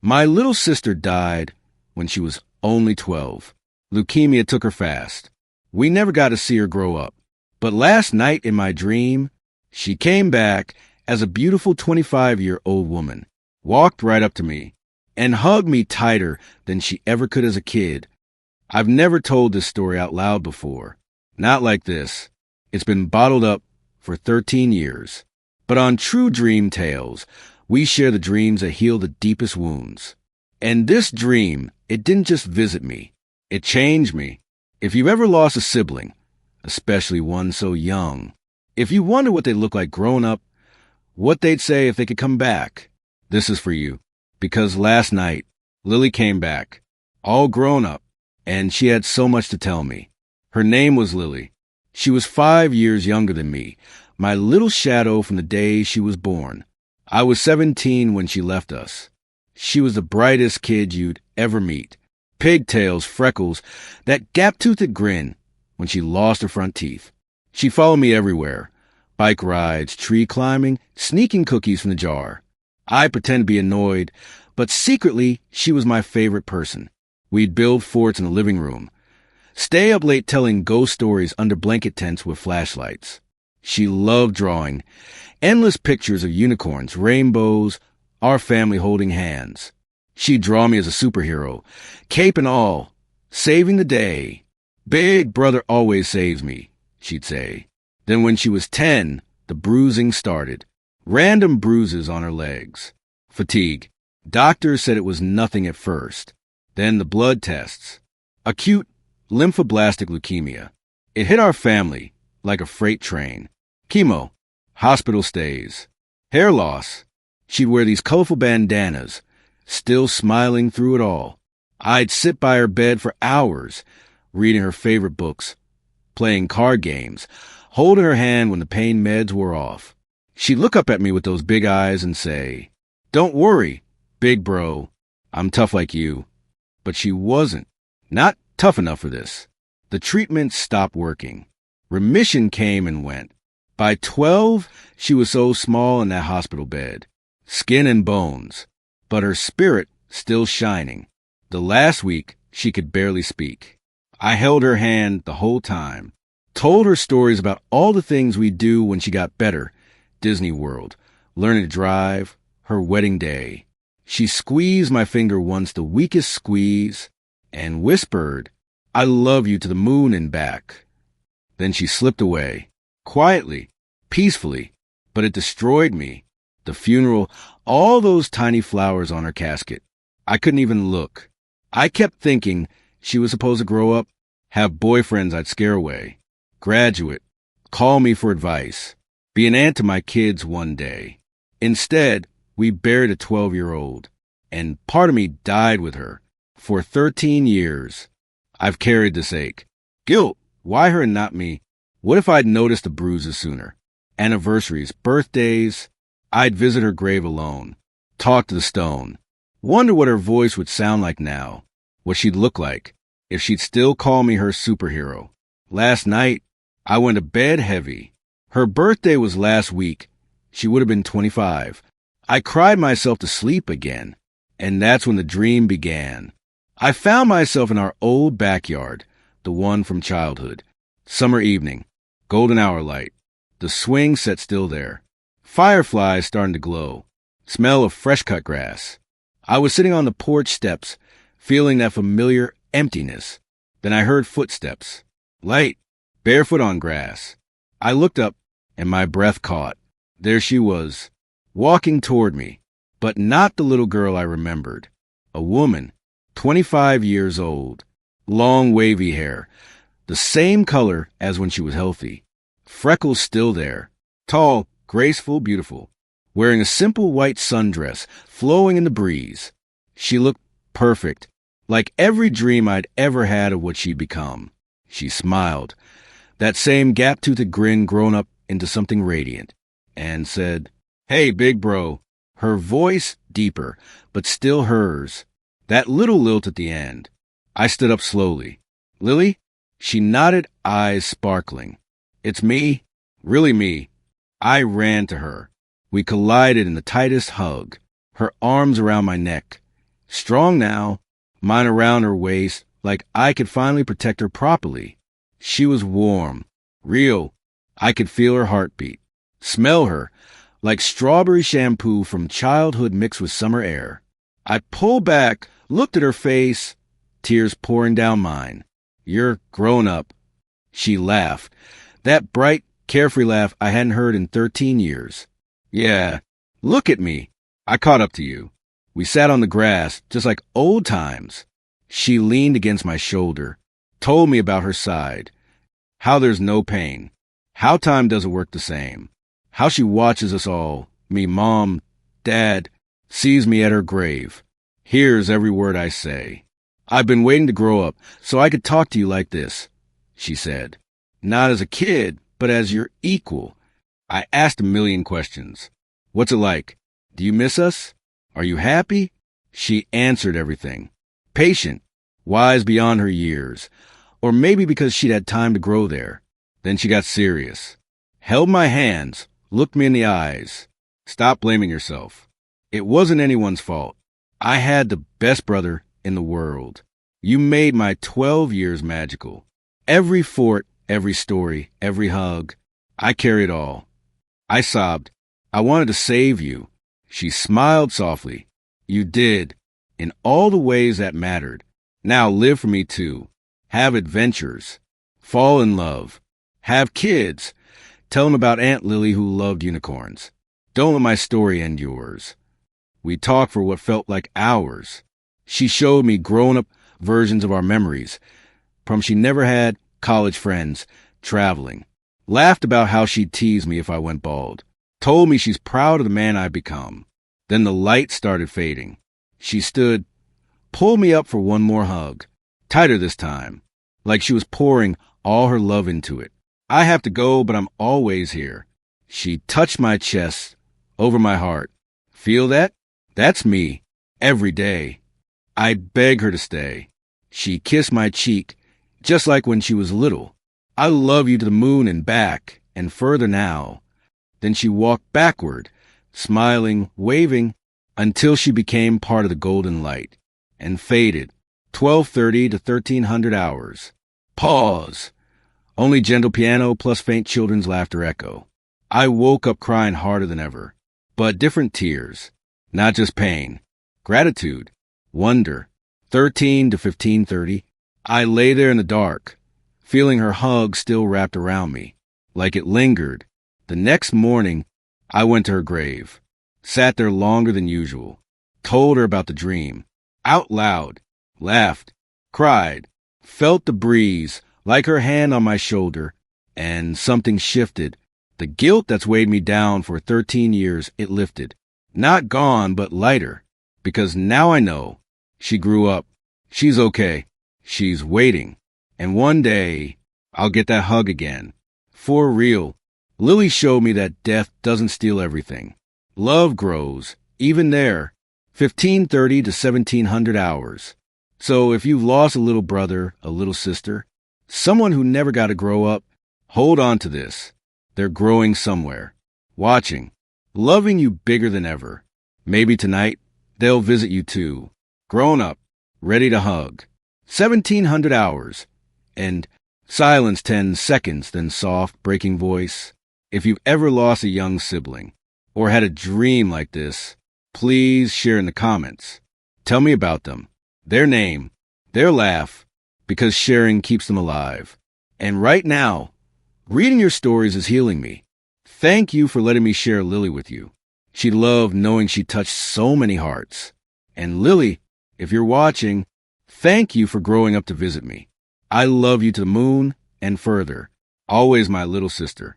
My little sister died when she was only 12. Leukemia took her fast. We never got to see her grow up. But last night in my dream, she came back as a beautiful 25-year-old woman, walked right up to me, and hugged me tighter than she ever could as a kid. I've never told this story out loud before. Not like this. It's been bottled up for 13 years. But on True Dream Tales, we share the dreams that heal the deepest wounds. And this dream, it didn't just visit me. It changed me. If you've ever lost a sibling, especially one so young, if you wonder what they look like growing up, what they'd say if they could come back, this is for you. Because last night, Lily came back, all grown up, and she had so much to tell me. Her name was Lily. She was 5 years younger than me, my little shadow from the day she was born. I was 17 when she left us. She was the brightest kid you'd ever meet. Pigtails, freckles, that gap-toothed grin when she lost her front teeth. She followed me everywhere. Bike rides, tree climbing, sneaking cookies from the jar. I pretend to be annoyed, but secretly she was my favorite person. We'd build forts in the living room. Stay up late telling ghost stories under blanket tents with flashlights. She loved drawing. Endless pictures of unicorns, rainbows, our family holding hands. She'd draw me as a superhero, cape and all, saving the day. Big brother always saves me, she'd say. Then when she was 10, the bruising started. Random bruises on her legs. Fatigue. Doctors said it was nothing at first. Then the blood tests. Acute lymphoblastic leukemia. It hit our family like a freight train. Chemo. Hospital stays. Hair loss. She'd wear these colorful bandanas, still smiling through it all. I'd sit by her bed for hours, reading her favorite books, playing card games, holding her hand when the pain meds wore off. She'd look up at me with those big eyes and say, "Don't worry, big bro, I'm tough like you." But she wasn't. Not tough enough for this. The treatment stopped working. Remission came and went. By 12, she was so small in that hospital bed. Skin and bones. But her spirit still shining. The last week, she could barely speak. I held her hand the whole time. Told her stories about all the things we'd do when she got better. Disney World. Learning to drive. Her wedding day. She squeezed my finger once, the weakest squeeze, and whispered, "I love you to the moon and back." Then she slipped away. Quietly, peacefully, but it destroyed me. The funeral, all those tiny flowers on her casket. I couldn't even look. I kept thinking she was supposed to grow up, have boyfriends I'd scare away, graduate, call me for advice, be an aunt to my kids one day. Instead, we buried a 12-year-old, and part of me died with her. For 13 years, I've carried this ache. Guilt, why her and not me? What if I'd noticed the bruises sooner? Anniversaries, birthdays, I'd visit her grave alone, talk to the stone, wonder what her voice would sound like now, what she'd look like, if she'd still call me her superhero. Last night, I went to bed heavy. Her birthday was last week. She would have been 25. I cried myself to sleep again, and that's when the dream began. I found myself in our old backyard, the one from childhood. Summer evening, golden hour light. The swing set still there. Fireflies starting to glow. Smell of fresh-cut grass. I was sitting on the porch steps, feeling that familiar emptiness. Then I heard footsteps. Light, barefoot on grass. I looked up, and my breath caught. There she was, walking toward me, but not the little girl I remembered. A woman, 25 years old, long wavy hair, the same color as when she was healthy. Freckles still there. Tall, graceful, beautiful. Wearing a simple white sundress, flowing in the breeze. She looked perfect, like every dream I'd ever had of what she'd become. She smiled, that same gap-toothed grin grown up into something radiant, and said, "Hey, big bro." Her voice deeper, but still hers. That little lilt at the end. I stood up slowly. "Lily?" She nodded, eyes sparkling. "It's me. Really me." I ran to her. We collided in the tightest hug, her arms around my neck, Strong now, mine around her waist, like I could finally protect her properly. She was warm, real. I could feel her heartbeat, smell her, like strawberry shampoo from childhood mixed with summer air. I pulled back, looked at her face, tears pouring down mine. You're grown up. She laughed. That bright, carefree laugh I hadn't heard in 13 years. Yeah, look at me. I caught up to you. We sat on the grass, just like old times. She leaned against my shoulder, told me about her side, how there's no pain, how time doesn't work the same, how she watches us all, me, Mom, Dad, sees me at her grave, hears every word I say. I've been waiting to grow up so I could talk to you like this, she said. Not as a kid, but as your equal. I asked a million questions. What's it like? Do you miss us? Are you happy? She answered everything. Patient, wise beyond her years. Or maybe because she'd had time to grow there. Then she got serious. Held my hands, looked me in the eyes. Stop blaming yourself. It wasn't anyone's fault. I had the best brother in the world. You made my 12 years magical. Every fort, every story, every hug. I carry it all. I sobbed. I wanted to save you. She smiled softly. You did, in all the ways that mattered. Now live for me too. Have adventures. Fall in love. Have kids. Tell them about Aunt Lily who loved unicorns. Don't let my story end yours. We talked for what felt like hours. She showed me grown-up versions of our memories. From she never had college friends, traveling. Laughed about how she'd tease me if I went bald. Told me she's proud of the man I've become. Then the light started fading. She stood, pulled me up for one more hug. Tighter this time, like she was pouring all her love into it. I have to go, but I'm always here. She touched my chest, over my heart. Feel that? That's me, every day. I beg her to stay. She kissed my cheek, just like when she was little. I love you to the moon and back, and further now. Then she walked backward, smiling, waving, until she became part of the golden light, and faded, 12:30 to 1300 hours. Pause. Only gentle piano plus faint children's laughter echo. I woke up crying harder than ever, but different tears, not just pain, gratitude, wonder. 13 to 15:30. I lay there in the dark, feeling her hug still wrapped around me, like it lingered. The next morning, I went to her grave, sat there longer than usual, told her about the dream, out loud, laughed, cried, felt the breeze, like her hand on my shoulder, and something shifted. The guilt that's weighed me down for 13 years, it lifted. Not gone, but lighter, because now I know she grew up. She's okay. She's waiting. And one day, I'll get that hug again. For real. Lily showed me that death doesn't steal everything. Love grows, even there, 1530 to 1700 hours. So if you've lost a little brother, a little sister, someone who never got to grow up, hold on to this. They're growing somewhere, watching, loving you bigger than ever. Maybe tonight, they'll visit you too. Grown up, ready to hug. 1700 hours. And silence 10 seconds, then soft, breaking voice. If you've ever lost a young sibling or had a dream like this, please share in the comments. Tell me about them, their name, their laugh, because sharing keeps them alive. And right now, reading your stories is healing me. Thank you for letting me share Lily with you. She loved knowing she touched so many hearts. And Lily, if you're watching, thank you for growing up to visit me. I love you to the moon and further. Always my little sister.